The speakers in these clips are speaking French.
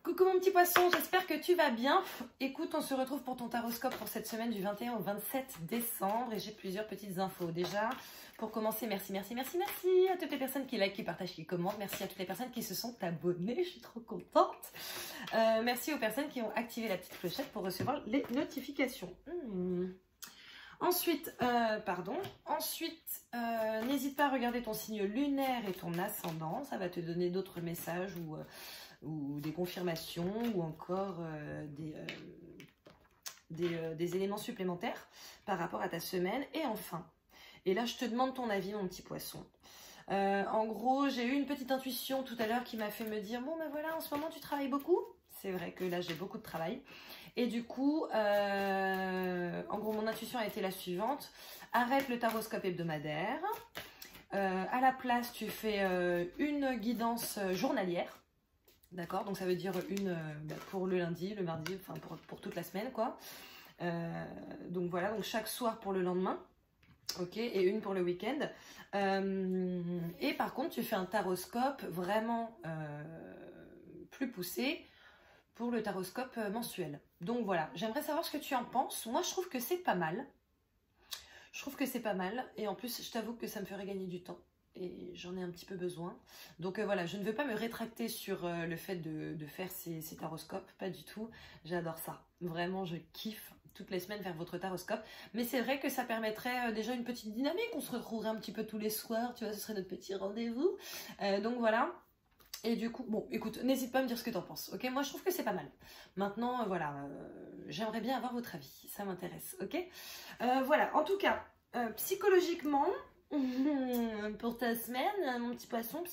Coucou mon petit poisson, j'espère que tu vas bien. Écoute, on se retrouve pour ton taroscope pour cette semaine du 21 au 27 décembre et j'ai plusieurs petites infos. Déjà, pour commencer, merci à toutes les personnes qui likent, qui partagent, qui commentent. Merci à toutes les personnes qui se sont abonnées, je suis trop contente. Merci aux personnes qui ont activé la petite clochette pour recevoir les notifications. Ensuite, n'hésite pas à regarder ton signe lunaire et ton ascendant. Ça va te donner d'autres messages ou des confirmations ou encore des éléments supplémentaires par rapport à ta semaine. Et enfin, et là je te demande ton avis mon petit poisson. En gros, j'ai eu une petite intuition tout à l'heure qui m'a fait me dire bon ben voilà, en ce moment tu travailles beaucoup. C'est vrai que là j'ai beaucoup de travail. Et du coup, en gros mon intuition a été la suivante. Arrête le taroscope hebdomadaire. À la place tu fais une guidance journalière. D'accord, donc ça veut dire une pour le lundi, le mardi, enfin pour toute la semaine quoi. Donc voilà, donc chaque soir pour le lendemain, ok, et une pour le week-end. Et par contre, tu fais un taroscope vraiment plus poussé pour le taroscope mensuel. Donc voilà, j'aimerais savoir ce que tu en penses. Moi, je trouve que c'est pas mal. Je trouve que c'est pas mal. Et en plus, je t'avoue que ça me ferait gagner du temps. Et j'en ai un petit peu besoin. Donc voilà, je ne veux pas me rétracter sur le fait de faire ces taroscopes, pas du tout. J'adore ça. Vraiment, je kiffe toutes les semaines faire votre taroscope. Mais c'est vrai que ça permettrait déjà une petite dynamique. On se retrouverait un petit peu tous les soirs, tu vois, ce serait notre petit rendez-vous. Donc voilà. Et du coup, bon, écoute, n'hésite pas à me dire ce que tu en penses, ok? Moi, je trouve que c'est pas mal. Maintenant, voilà, j'aimerais bien avoir votre avis. Ça m'intéresse, ok? Voilà, en tout cas, psychologiquement... pour ta semaine, mon petit poisson,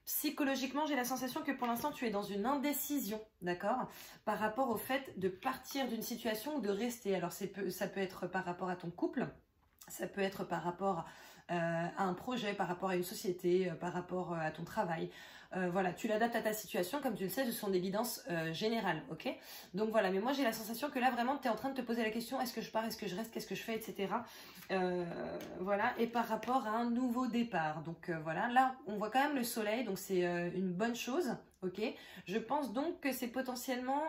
psychologiquement, j'ai la sensation que pour l'instant, tu es dans une indécision, d'accord, par rapport au fait de partir d'une situation ou de rester. Alors, ça peut être par rapport à ton couple, ça peut être par rapport à un projet, par rapport à une société, par rapport à ton travail. Voilà, tu l'adaptes à ta situation, comme tu le sais, ce sont des guidances générales, ok? Donc voilà, mais moi j'ai la sensation que là vraiment tu es en train de te poser la question, est-ce que je pars, est-ce que je reste, qu'est-ce que je fais, etc. Voilà, et par rapport à un nouveau départ. Donc voilà, là on voit quand même le soleil, donc c'est une bonne chose, ok? Je pense donc que c'est potentiellement...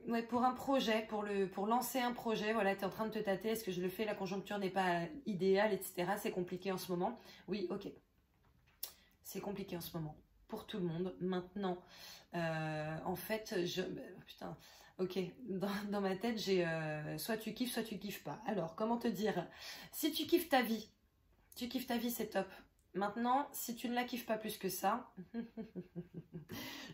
ouais, pour un projet, pour lancer un projet, voilà, tu es en train de te tâter, est-ce que je le fais, la conjoncture n'est pas idéale, etc. C'est compliqué en ce moment. Oui, ok. C'est compliqué en ce moment, pour tout le monde. Maintenant, en fait, putain, ok, dans ma tête, j'ai soit tu kiffes pas. Alors, comment te dire? Si tu kiffes ta vie, c'est top. Maintenant, si tu ne la kiffes pas plus que ça,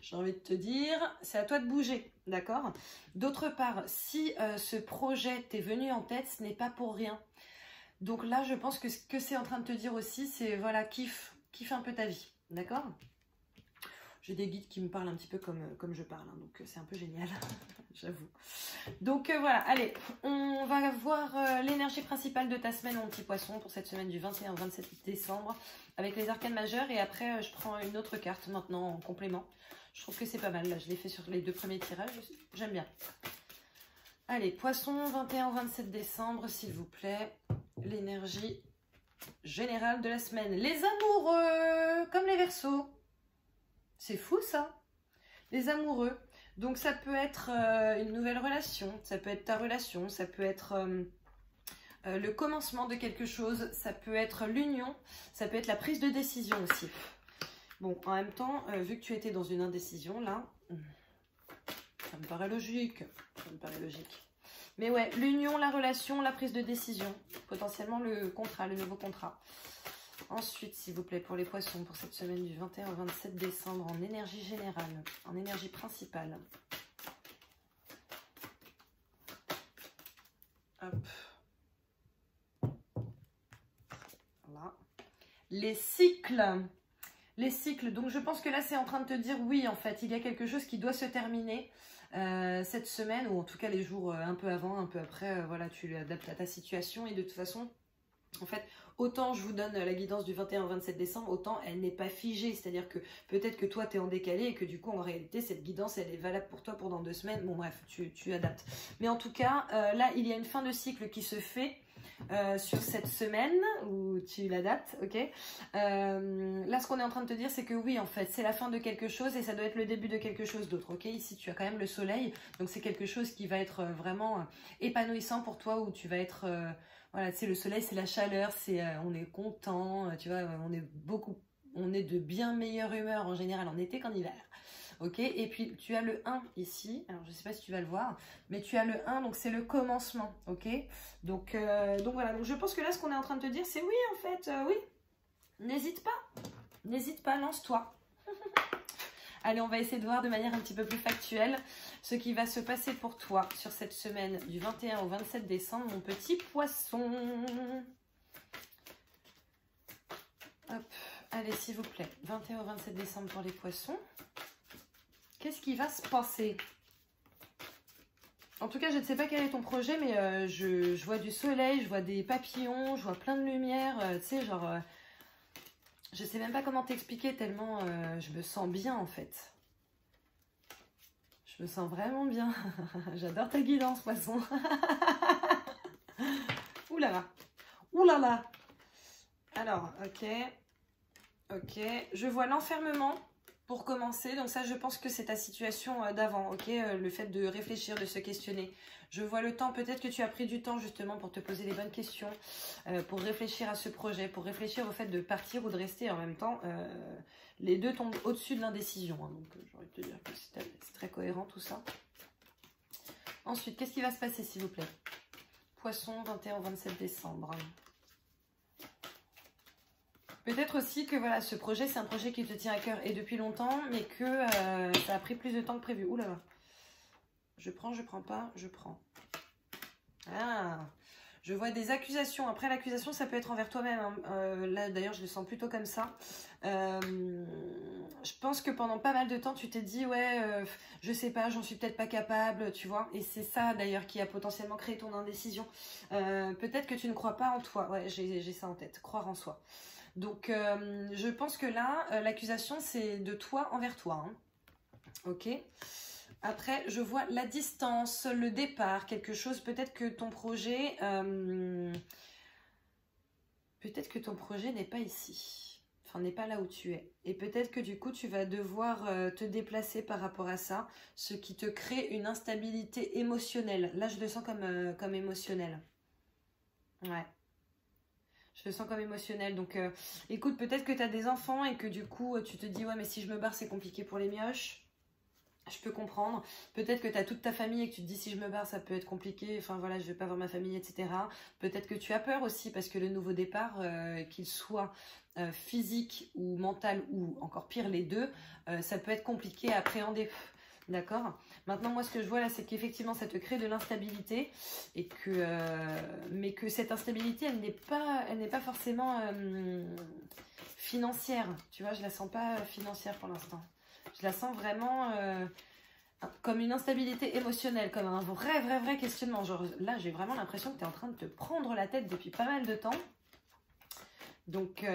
j'ai envie de te dire, c'est à toi de bouger, d'accord? D'autre part, si ce projet t'est venu en tête, ce n'est pas pour rien. Donc là, je pense que ce que c'est en train de te dire aussi, c'est voilà, kiffe un peu ta vie, d'accord? J'ai des guides qui me parlent un petit peu comme je parle, hein, donc c'est un peu génial, j'avoue. Donc voilà, allez, on va voir l'énergie principale de ta semaine, mon petit poisson, pour cette semaine du 21 au 27 décembre, avec les arcanes majeures, et après je prends une autre carte maintenant en complément. Je trouve que c'est pas mal, là je l'ai fait sur les deux premiers tirages, j'aime bien. Allez, poisson, 21 au 27 décembre, s'il vous plaît, l'énergie générale de la semaine. Les amoureux, comme les Verseaux. C'est fou ça, les amoureux. Donc ça peut être une nouvelle relation, ça peut être ta relation, ça peut être le commencement de quelque chose, ça peut être l'union, ça peut être la prise de décision aussi. Bon, en même temps, vu que tu étais dans une indécision là, ça me paraît logique, Mais ouais, l'union, la relation, la prise de décision, potentiellement le contrat, le nouveau contrat. Ensuite, s'il vous plaît, pour les poissons, pour cette semaine du 21 au 27 décembre, en énergie générale, en énergie principale. Hop. Voilà. Les cycles. Les cycles. Donc, je pense que là, c'est en train de te dire, oui, en fait, il y a quelque chose qui doit se terminer cette semaine, ou en tout cas les jours un peu avant, un peu après. Voilà, tu l'adaptes à ta situation et de toute façon... En fait, autant je vous donne la guidance du 21 au 27 décembre, autant elle n'est pas figée. C'est-à-dire que peut-être que toi, tu es en décalé et que du coup, en réalité, cette guidance, elle est valable pour toi pendant 2 semaines. Bon, bref, tu adaptes. Mais en tout cas, là, il y a une fin de cycle qui se fait sur cette semaine où tu l'adaptes, ok. Là, ce qu'on est en train de te dire, c'est que oui, en fait, c'est la fin de quelque chose et ça doit être le début de quelque chose d'autre, ok. Ici, tu as quand même le soleil, donc c'est quelque chose qui va être vraiment épanouissant pour toi, où tu vas être... voilà, tu sais, le soleil, c'est la chaleur, c'est on est content, tu vois, on est de bien meilleure humeur en général en été qu'en hiver. Ok, et puis tu as le 1 ici, alors je ne sais pas si tu vas le voir, mais tu as le 1, donc c'est le commencement, ok. Donc voilà, donc je pense que là, ce qu'on est en train de te dire, c'est oui, en fait, oui, n'hésite pas, lance-toi. Allez, on va essayer de voir de manière un petit peu plus factuelle ce qui va se passer pour toi sur cette semaine du 21 au 27 décembre, mon petit poisson. Hop, allez, s'il vous plaît, 21 au 27 décembre pour les poissons. Qu'est-ce qui va se passer? En tout cas, je ne sais pas quel est ton projet, mais je vois du soleil, je vois des papillons, je vois plein de lumière, tu sais, genre... je sais même pas comment t'expliquer tellement je me sens bien, en fait. Je me sens vraiment bien. J'adore ta guidance, poisson. Ouh là là. Ouh là là. Alors, ok. Ok. Je vois l'enfermement. Pour commencer, donc ça je pense que c'est ta situation d'avant, ok, le fait de réfléchir, de se questionner. Je vois le temps, peut-être que tu as pris du temps justement pour te poser les bonnes questions, pour réfléchir à ce projet, pour réfléchir au fait de partir ou de rester en même temps. Les deux tombent au-dessus de l'indécision, hein, donc j'ai envie de te dire que c'est très cohérent tout ça. Ensuite, qu'est-ce qui va se passer s'il vous plaît? Poisson, 21 au 27 décembre. Peut-être aussi que voilà, ce projet, c'est un projet qui te tient à cœur et depuis longtemps, mais que ça a pris plus de temps que prévu. Ouh là là. Je prends pas, je prends. Ah, je vois des accusations. Après, l'accusation, ça peut être envers toi-même, hein. Là, d'ailleurs, je le sens plutôt comme ça. Je pense que pendant pas mal de temps, tu t'es dit, ouais, je sais pas, j'en suis peut-être pas capable, tu vois. Et c'est ça, d'ailleurs, qui a potentiellement créé ton indécision. Peut-être que tu ne crois pas en toi. Ouais, j'ai ça en tête. Croire en soi. Donc, je pense que là, l'accusation, c'est de toi envers toi. Hein. Ok. Après, je vois la distance, le départ, quelque chose. Peut-être que ton projet... peut-être que ton projet n'est pas ici. Enfin, n'est pas là où tu es. Et peut-être que du coup, tu vas devoir te déplacer par rapport à ça. Ce qui te crée une instabilité émotionnelle. Là, je le sens comme émotionnel. Ouais. Je le sens comme émotionnel. Donc, écoute, peut-être que tu as des enfants et que du coup, tu te dis, ouais, mais si je me barre, c'est compliqué pour les mioches. Je peux comprendre. Peut-être que tu as toute ta famille et que tu te dis, si je me barre, ça peut être compliqué. Enfin, voilà, je vais pas voir ma famille, etc. Peut-être que tu as peur aussi parce que le nouveau départ, qu'il soit physique ou mental ou encore pire, les deux, ça peut être compliqué à appréhender. D'accord. Maintenant, moi, ce que je vois là, c'est qu'effectivement, ça te crée de l'instabilité et que, mais que cette instabilité, elle n'est pas forcément financière. Tu vois, je la sens pas financière pour l'instant. Je la sens vraiment comme une instabilité émotionnelle, comme un vrai questionnement. Genre, là, j'ai vraiment l'impression que tu es en train de te prendre la tête depuis pas mal de temps. Donc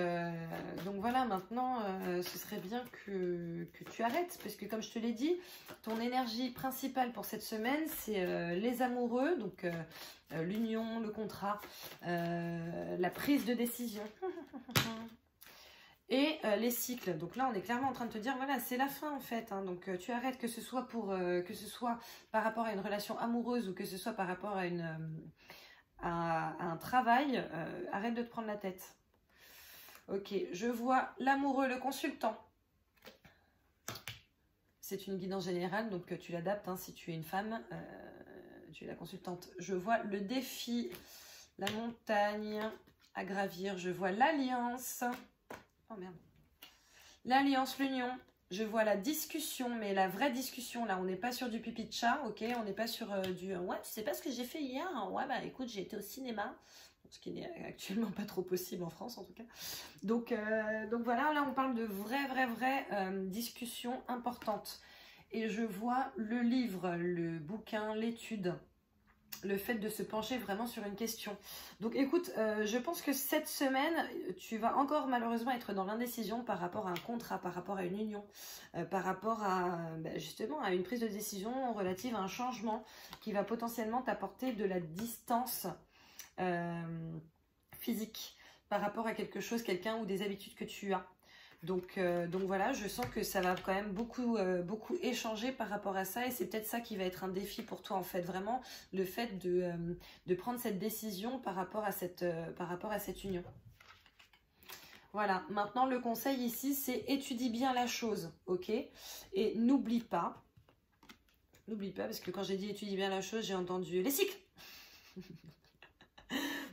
voilà, maintenant, ce serait bien que tu arrêtes. Parce que comme je te l'ai dit, ton énergie principale pour cette semaine, c'est les amoureux. Donc l'union, le contrat, la prise de décision. Et les cycles. Donc là, on est clairement en train de te dire, voilà, c'est la fin en fait. Hein. Donc tu arrêtes, que ce soit par rapport à une relation amoureuse ou que ce soit par rapport à un travail, arrête de te prendre la tête. Ok, je vois l'amoureux, le consultant. C'est une guidance générale, donc tu l'adaptes hein, si tu es une femme, tu es la consultante. Je vois le défi, la montagne à gravir. Je vois l'alliance. Oh merde. L'alliance, l'union. Je vois la discussion, mais la vraie discussion, là, on n'est pas sur du pipi de chat, ok? On n'est pas sur du... Ouais, tu sais pas ce que j'ai fait hier? Ouais, bah écoute, j'ai été au cinéma. Ce qui n'est actuellement pas trop possible en France, en tout cas. Donc voilà, là, on parle de vraie discussion importante. Et je vois le livre, le bouquin, l'étude. le fait de se pencher vraiment sur une question. Donc écoute, je pense que cette semaine, tu vas encore malheureusement être dans l'indécision par rapport à un contrat, par rapport à une union, par rapport à justement à une prise de décision relative à un changement qui va potentiellement t'apporter de la distance physique par rapport à quelque chose, quelqu'un ou des habitudes que tu as. Donc voilà, je sens que ça va quand même beaucoup échanger par rapport à ça et c'est peut-être ça qui va être un défi pour toi en fait, vraiment le fait de prendre cette décision par rapport à cette union. Voilà, maintenant le conseil ici c'est étudie bien la chose, ok? Et n'oublie pas, parce que quand j'ai dit étudie bien la chose, j'ai entendu les cycles.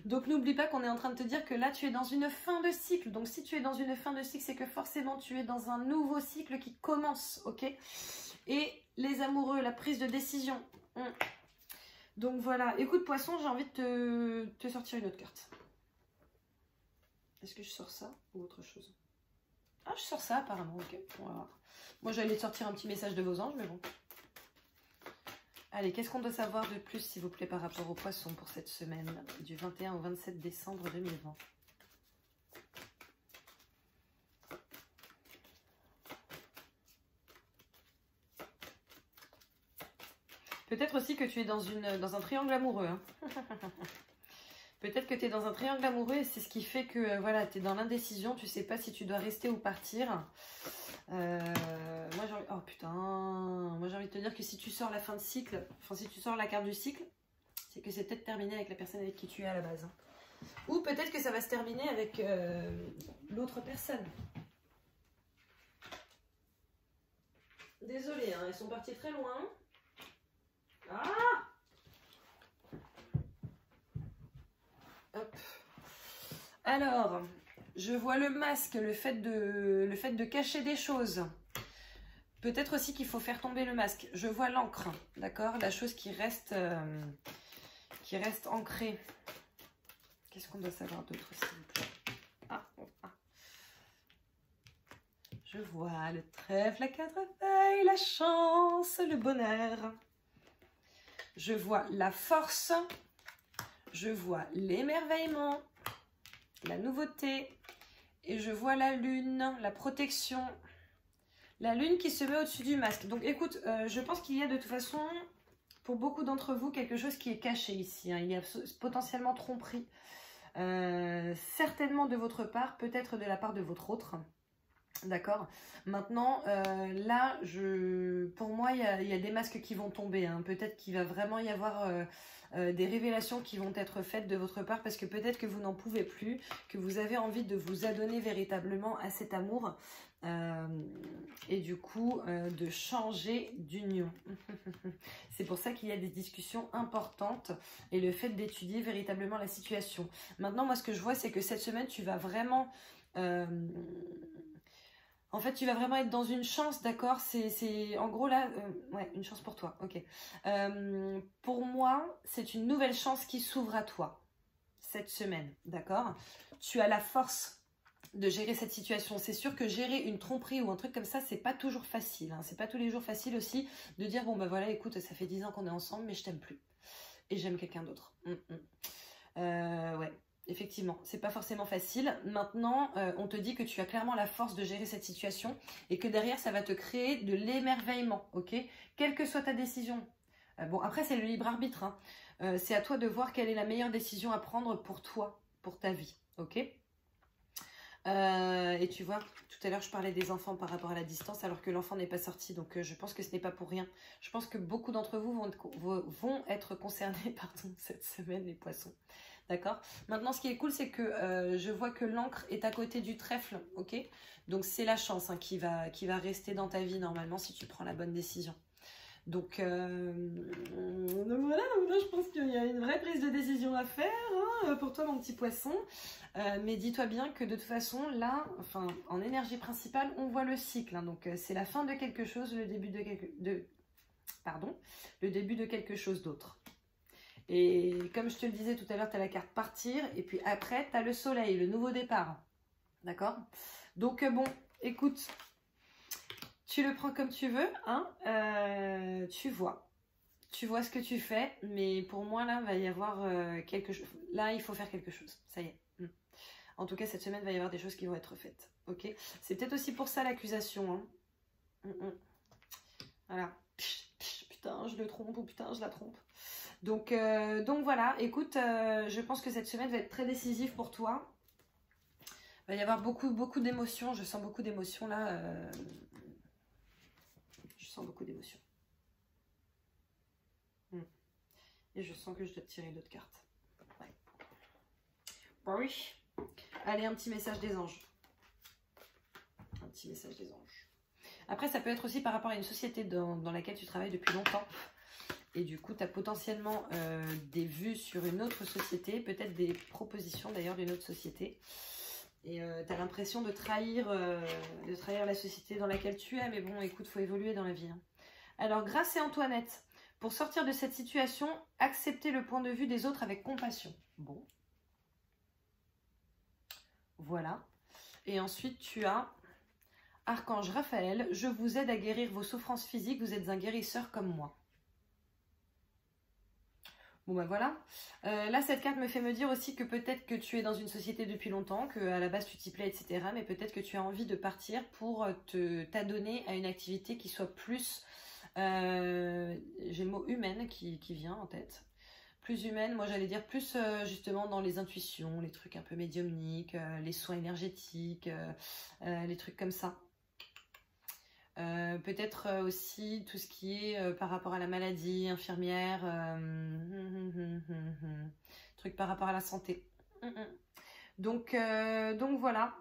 Donc n'oublie pas qu'on est en train de te dire que là tu es dans une fin de cycle. Donc si tu es dans une fin de cycle, c'est que forcément tu es dans un nouveau cycle qui commence, ok? Et les amoureux, la prise de décision. Donc voilà, écoute Poisson, j'ai envie de te sortir une autre carte. Est-ce que je sors ça ou autre chose? Ah, je sors ça apparemment, ok. On va voir. Moi j'allais te sortir un petit message de vos anges, mais bon. Allez, qu'est-ce qu'on doit savoir de plus, s'il vous plaît, par rapport aux poissons pour cette semaine, du 21 au 27 décembre 2020? Peut-être aussi que tu es dans un triangle amoureux. Hein. Peut-être que tu es dans un triangle amoureux et c'est ce qui fait que voilà, tu es dans l'indécision, tu sais pas si tu dois rester ou partir. Moi j'ai envie... Oh putain, moi j'ai envie de te dire que si tu sors la fin de cycle, enfin si tu sors la carte du cycle, c'est que c'est peut-être terminé avec la personne avec qui tu es à la base. Hein. Ou peut-être que ça va se terminer avec l'autre personne. Désolée, hein, elles sont parties très loin. Ah! Hop. Alors, je vois le masque, le fait de cacher des choses. Peut-être aussi qu'il faut faire tomber le masque. Je vois l'encre, d'accord? La chose qui reste ancrée. Qu'est-ce qu'on doit savoir d'autre, s'il vous plaît? Je vois le trèfle à quatre feuilles, la chance, le bonheur. Je vois la force. Je vois l'émerveillement, la nouveauté. Et je vois la lune, la protection. La lune qui se met au-dessus du masque. Donc écoute, je pense qu'il y a de toute façon, pour beaucoup d'entre vous, quelque chose qui est caché ici. Hein. Il y a potentiellement tromperie. Certainement de votre part, peut-être de la part de votre autre. D'accord. Maintenant, là, pour moi, il y a des masques qui vont tomber. Hein. Peut-être qu'il va vraiment y avoir des révélations qui vont être faites de votre part parce que peut-être que vous n'en pouvez plus, que vous avez envie de vous adonner véritablement à cet amour et du coup de changer d'union. C'est pour ça qu'il y a des discussions importantes et le fait d'étudier véritablement la situation. Maintenant, moi, ce que je vois, c'est que cette semaine, tu vas vraiment... En fait, tu vas vraiment être dans une chance, d'accord? C'est en gros là, ouais, une chance pour toi, ok. Pour moi, c'est une nouvelle chance qui s'ouvre à toi cette semaine, d'accord? Tu as la force de gérer cette situation. C'est sûr que gérer une tromperie ou un truc comme ça, c'est pas toujours facile. Hein. C'est pas tous les jours facile aussi de dire, bon bah voilà, écoute, ça fait 10 ans qu'on est ensemble, mais je t'aime plus. Et j'aime quelqu'un d'autre. Ouais. Effectivement, c'est pas forcément facile. Maintenant, on te dit que tu as clairement la force de gérer cette situation et que derrière, ça va te créer de l'émerveillement, ok? Quelle que soit ta décision. Bon, après, c'est le libre arbitre. Hein. C'est à toi de voir quelle est la meilleure décision à prendre pour toi, pour ta vie, ok? Et tu vois, tout à l'heure, je parlais des enfants par rapport à la distance alors que l'enfant n'est pas sorti. Donc, je pense que ce n'est pas pour rien. Je pense que beaucoup d'entre vous vont être concernés cette semaine, les poissons. D'accord. Maintenant, ce qui est cool, c'est que je vois que l'encre est à côté du trèfle, ok? Donc, c'est la chance hein, qui va rester dans ta vie, normalement, si tu prends la bonne décision. Donc voilà, je pense qu'il y a une vraie prise de décision à faire hein, pour toi, mon petit poisson. Mais dis-toi bien que de toute façon, là, enfin, en énergie principale, on voit le cycle. Hein, donc, c'est la fin de quelque chose, le début de quelque chose d'autre. Et comme je te le disais tout à l'heure, tu as la carte partir et puis après, tu as le soleil, le nouveau départ. D'accord? Donc bon, écoute, tu le prends comme tu veux, hein, tu vois tu vois ce que tu fais, mais pour moi, là, va y avoir quelque chose. Là, il faut faire quelque chose. Ça y est. En tout cas, cette semaine, va y avoir des choses qui vont être faites. Ok. C'est peut-être aussi pour ça l'accusation. Hein. Voilà. Putain, je le trompe ou putain, je la trompe. Donc voilà. Écoute, je pense que cette semaine va être très décisive pour toi. Il va y avoir beaucoup d'émotions. Je sens beaucoup d'émotions là. Je sens beaucoup d'émotions. Et je sens que je dois te tirer d'autres cartes. Ouais. Bon, oui. Allez, un petit message des anges. Un petit message des anges. Après, ça peut être aussi par rapport à une société dans laquelle tu travailles depuis longtemps. Et du coup, tu as potentiellement des vues sur une autre société, peut-être des propositions d'ailleurs d'une autre société. Et tu as l'impression de trahir la société dans laquelle tu es. Mais bon, écoute, il faut évoluer dans la vie. Hein. Alors, Grâce et Antoinette, pour sortir de cette situation, accepter le point de vue des autres avec compassion. Bon. Voilà. Et ensuite, tu as Archange Raphaël. Je vous aide à guérir vos souffrances physiques. Vous êtes un guérisseur comme moi. Bon ben voilà. Là, cette carte me fait me dire aussi que peut-être que tu es dans une société depuis longtemps, qu'à la base tu t'y plais, etc. Mais peut-être que tu as envie de partir pour t'adonner à une activité qui soit plus... j'ai le mot humaine qui vient en tête. Plus humaine, moi j'allais dire plus justement dans les intuitions, les trucs un peu médiumniques, les soins énergétiques, les trucs comme ça. Peut-être aussi tout ce qui est par rapport à la maladie, infirmière, trucs par rapport à la santé. Donc voilà.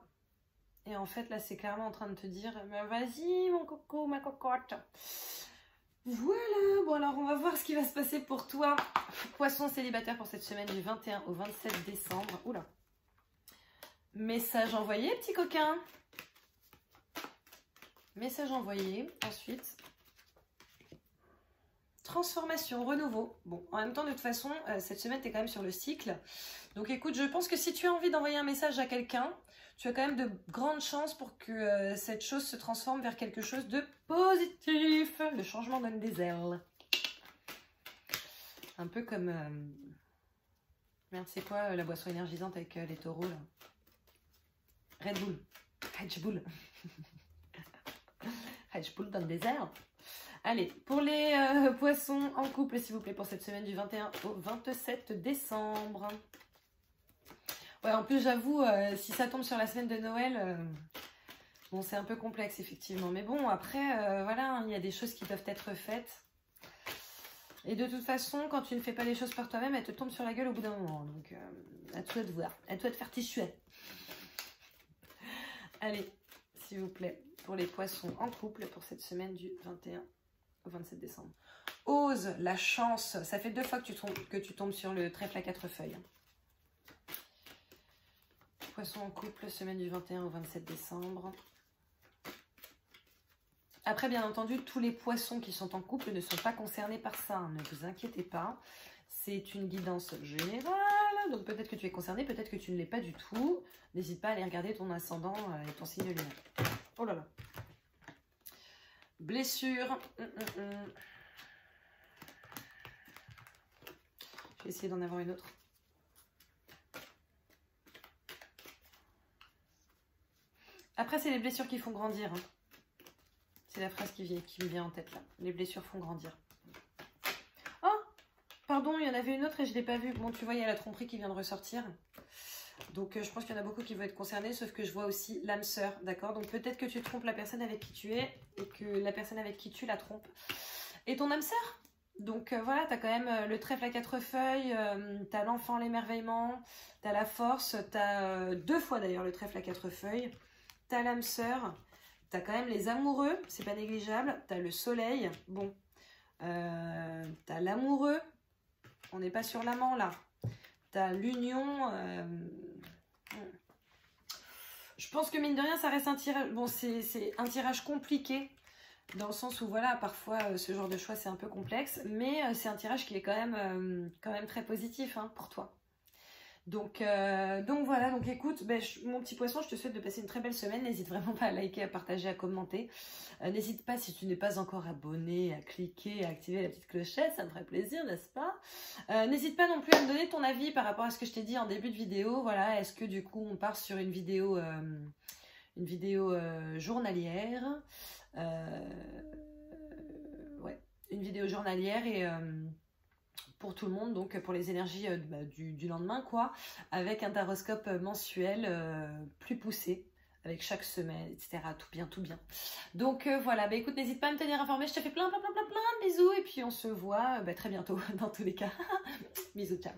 Et en fait là c'est clairement en train de te dire, vas-y mon coco, ma cocotte. Voilà, bon alors on va voir ce qui va se passer pour toi, poisson célibataire pour cette semaine du 21 au 27 décembre. Oula. Message envoyé, petit coquin. Message envoyé, ensuite. Transformation, renouveau. Bon, en même temps, de toute façon, cette semaine, tu es quand même sur le cycle. Donc écoute, je pense que si tu as envie d'envoyer un message à quelqu'un, tu as quand même de grandes chances pour que cette chose se transforme vers quelque chose de positif. Le changement donne des ailes. Un peu comme... Merde, c'est quoi la boisson énergisante avec les taureaux là? Red Bull. Red Bull. Red Bull donne des ailes. Allez, pour les poissons en couple, s'il vous plaît, pour cette semaine du 21 au 27 décembre. Ouais, en plus, j'avoue, si ça tombe sur la semaine de Noël, bon, c'est un peu complexe, effectivement. Mais bon, après, voilà, il y a des choses qui doivent être faites. Et de toute façon, quand tu ne fais pas les choses par toi-même, elles te tombent sur la gueule au bout d'un moment. Donc, à toi de voir. À toi de faire tes chouettes. Allez, s'il vous plaît, pour les poissons en couple, pour cette semaine du 21 au 27 décembre. Ose, la chance. Ça fait 2 fois que tu tombes sur le trèfle à 4 feuilles. Poisson en couple, semaine du 21 au 27 décembre. Après, bien entendu, tous les poissons qui sont en couple ne sont pas concernés par ça. Hein, ne vous inquiétez pas. C'est une guidance générale. Donc peut-être que tu es concerné, peut-être que tu ne l'es pas du tout. N'hésite pas à aller regarder ton ascendant et ton signe lunaire. Oh là là. Blessure. Je vais essayer d'en avoir une autre. Après, c'est les blessures qui font grandir. Hein. C'est la phrase qui me vient en tête là. Les blessures font grandir. Oh, pardon, il y en avait une autre et je ne l'ai pas vue. Bon, tu vois, il y a la tromperie qui vient de ressortir. Donc, je pense qu'il y en a beaucoup qui vont être concernés, sauf que je vois aussi l'âme sœur, d'accord? Donc, peut-être que tu trompes la personne avec qui tu es et que la personne avec qui tu la trompes est ton âme sœur. Donc, voilà, tu as quand même le trèfle à 4 feuilles, tu as l'enfant, l'émerveillement, tu as la force, tu as 2 fois d'ailleurs le trèfle à 4 feuilles, tu as l'âme sœur, tu as quand même les amoureux, c'est pas négligeable, tu as le soleil, bon, tu as l'amoureux, on n'est pas sur l'amant là, tu as l'union... Je pense que mine de rien, ça reste un tirage. Bon, c'est un tirage compliqué, dans le sens où, voilà, parfois, ce genre de choix, c'est un peu complexe, mais c'est un tirage qui est quand même très positif hein, pour toi. Donc voilà, donc écoute, ben, mon petit poisson, je te souhaite de passer une très belle semaine. N'hésite vraiment pas à liker, à partager, à commenter. N'hésite pas, si tu n'es pas encore abonné, à cliquer, à activer la petite clochette, ça me ferait plaisir, n'est-ce pas? N'hésite pas non plus à me donner ton avis par rapport à ce que je t'ai dit en début de vidéo. Voilà, est-ce que du coup on part sur une vidéo journalière? Ouais, une vidéo journalière et pour tout le monde, donc pour les énergies du lendemain, quoi, avec un taroscope mensuel plus poussé, avec chaque semaine, etc. Tout bien, tout bien. Donc voilà, bah, écoute, n'hésite pas à me tenir informée, je te fais plein de bisous, et puis on se voit très bientôt, dans tous les cas. Bisous, ciao.